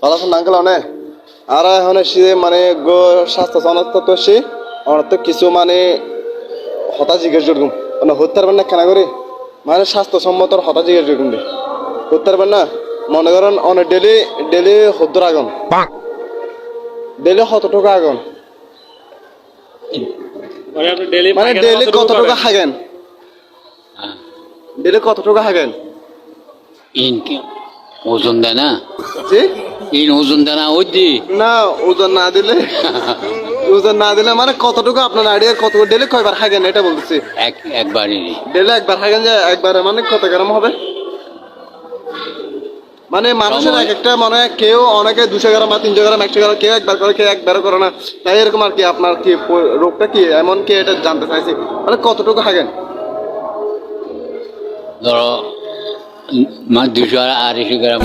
ভালো আছেন আঙ্কেল অনেক আর এখন এসে মানে গো স্বাস্থ্য সনস্থ তো সে অনেক তো কিছু মানে হতা জিজ্ঞেস করুন মানে হতে পারবেন না কেন করে মানে স্বাস্থ্যসম্মত হতা জিজ্ঞেস করুন হতে পারবেন না মনে করেন অনেক ডেলি ডেলি হদ্দুর আগুন ডেলি কত টাকা আগুন মানে ডেলি কত টাকা হাগেন ডেলি কত টাকা হাগেন ইন কি ওজন দেয় না জি ইন ওজন দেয় না ওই দি না ওজন না দিলে ওজন না দিলে মানে কতটুকু আপনার আইডিয়া কত ডেলি কয়বার হাগেন এটা বলতেছি একবারই ডেলি একবার হাগেন যে একবারে মানে কত গ্রাম হবে মানে মানুষের এক একটা মানে কেউ অনেকে 200 গ্রাম বা 300 গ্রাম 100 গ্রাম কেউ একবার করে কেউ একবার করে না তাই এরকম আর কি আপনার কি রোগটা কি এমন কি এটা জানতে চাইছি মানে কতটুকু হাগেন ধরো 200-250 গ্রাম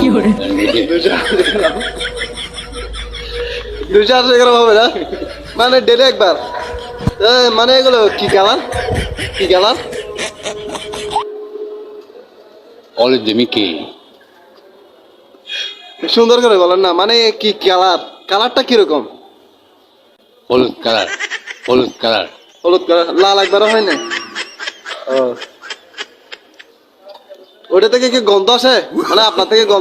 200-250 গ্রাম হবে না মানে ডেলি একবার মানে এগুলো কি কালার কি কালার অলিভ দেমি কি সুন্দর করে বলেন না মানে কি কালার কালারটা কিরকম হলুদ কালার হলুদ কালার হলুদ কালার লাল একবারও হয় না ও ওটা থেকে কি গন্ধ আসে মানে আপনার থেকে গন্ধ